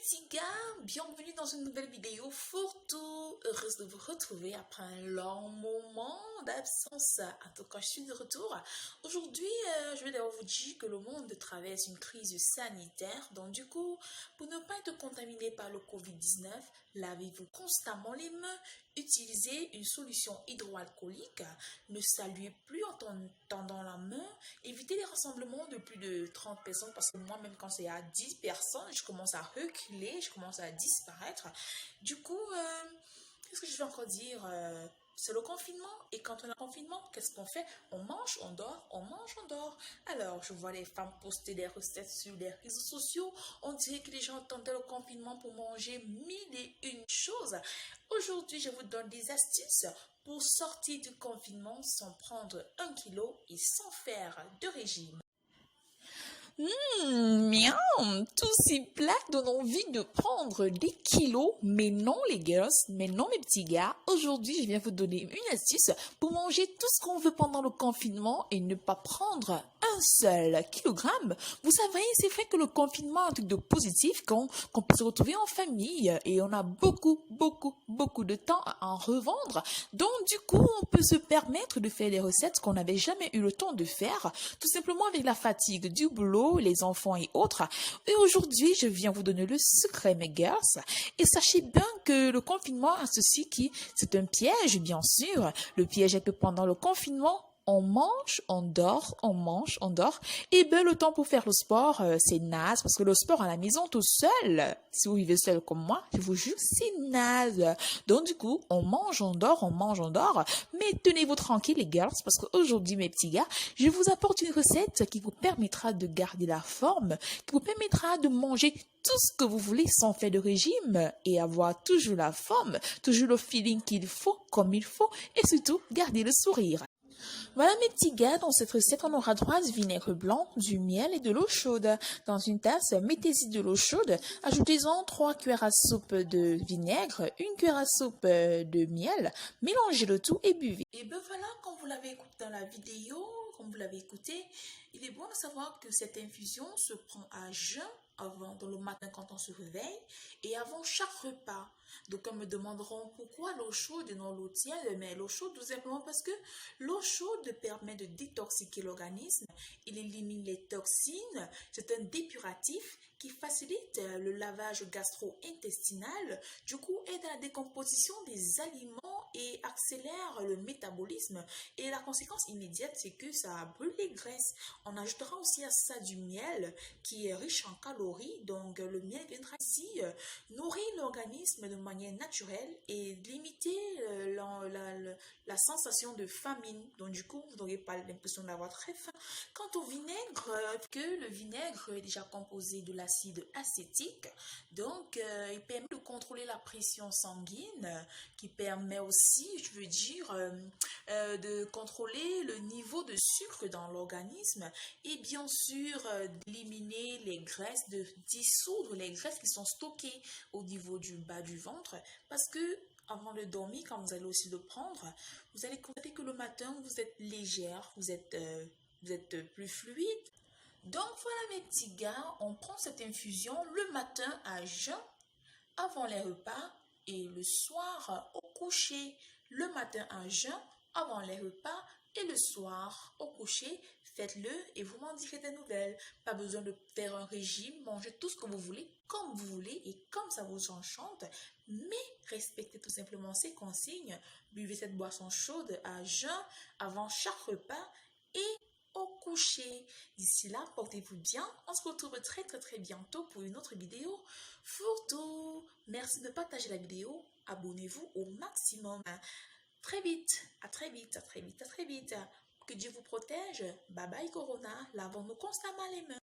petits gars, bienvenue dans une nouvelle vidéo photo. Heureuse de vous retrouver après un long moment d'absence. En tout cas, je suis de retour. Aujourd'hui, je vais d'abord vous dire que le monde traverse une crise sanitaire. Donc du coup, pour ne pas être contaminé par le Covid-19, lavez-vous constamment les mains, utilisez une solution hydroalcoolique, ne saluez plus en tendant la main, évitez les rassemblements de plus de 30 personnes parce que moi, même quand c'est à 10 personnes, je commence à reculer, je commence à disparaître. Du coup, qu'est-ce que je vais encore dire? C'est le confinement. Et quand on a confinement, qu'est-ce qu'on fait? On mange, on dort, on mange, on dort. Alors, je vois les femmes poster des recettes sur les réseaux sociaux. On dirait que les gens attendaient le confinement pour manger mille et une choses. Aujourd'hui, je vous donne des astuces pour sortir du confinement sans prendre 1 kilo et sans faire de régime. Miam, tous ces plats donnent envie de prendre des kilos, mais non les girls, mais non mes petits gars. Aujourd'hui, je viens vous donner une astuce pour manger tout ce qu'on veut pendant le confinement et ne pas prendre un seul kilogramme. Vous savez, c'est vrai que le confinement est un truc de positif qu'on peut se retrouver en famille et on a beaucoup de temps à en revendre. Donc du coup, on peut se permettre de faire des recettes qu'on n'avait jamais eu le temps de faire, tout simplement avec la fatigue du boulot, les enfants et autres. Et aujourd'hui, je viens vous donner le secret, mes girls. Et sachez bien que le confinement a ceci qui, c'est un piège, bien sûr. Le piège est que pendant le confinement, on mange, on dort, on mange, on dort. Et ben le temps pour faire le sport, c'est naze. Parce que le sport à la maison tout seul, si vous vivez seul comme moi, je vous jure, c'est naze. Donc du coup, on mange, on dort, on mange, on dort. Mais tenez-vous tranquille les girls, parce qu'aujourd'hui mes petits gars, je vous apporte une recette qui vous permettra de garder la forme, qui vous permettra de manger tout ce que vous voulez sans faire de régime et avoir toujours la forme, toujours le feeling qu'il faut, comme il faut, et surtout garder le sourire. Voilà mes petits gars, dans cette recette, on aura droit du vinaigre blanc, du miel et de l'eau chaude. Dans une tasse, mettez-y de l'eau chaude, ajoutez-en 3 cuillères à soupe de vinaigre, 1 cuillère à soupe de miel, mélangez le tout et buvez. Et ben voilà, comme vous l'avez écouté dans la vidéo, comme vous l'avez écouté, il est bon de savoir que cette infusion se prend à jeun avant, dans le matin quand on se réveille et avant chaque repas. Donc, ils me demanderont pourquoi l'eau chaude et non l'eau tiède. Mais l'eau chaude, tout simplement parce que l'eau chaude permet de détoxiquer l'organisme. Il élimine les toxines. C'est un dépuratif qui facilite le lavage gastro-intestinal. Du coup, aide à la décomposition des aliments et accélère le métabolisme. Et la conséquence immédiate, c'est que ça brûle les graisses. On ajoutera aussi à ça du miel qui est riche en calories. Donc, le miel viendra ici nourrir l'organisme de manière naturelle et limiter la sensation de famine. Donc, du coup, vous n'aurez pas l'impression d'avoir très faim. Quant au vinaigre, que le vinaigre est déjà composé de l'acide acétique, donc il permet de contrôler la pression sanguine, qui permet aussi, je veux dire, de contrôler le niveau de sucre dans l'organisme et bien sûr d'éliminer les graisses, de dissoudre les graisses qui sont stockées au niveau du bas du ventre parce que avant de dormir, quand vous allez aussi le prendre, vous allez constater que le matin, vous êtes légère, vous êtes plus fluide. Donc voilà mes petits gars, on prend cette infusion le matin à jeun, avant les repas et le soir au coucher. Le matin à jeun, avant les repas et le soir au coucher. Faites-le et vous m'en direz des nouvelles. Pas besoin de faire un régime, mangez tout ce que vous voulez, comme vous voulez et comme ça vous enchante. Mais respectez tout simplement ces consignes. Buvez cette boisson chaude à jeun avant chaque repas et au coucher. D'ici là, portez-vous bien. On se retrouve très bientôt pour une autre vidéo. Surtout, merci de partager la vidéo. Abonnez-vous au maximum. Très vite, à très vite, à très vite, à très vite. Que Dieu vous protège. Bye bye Corona. Lavons-nous constamment les mains.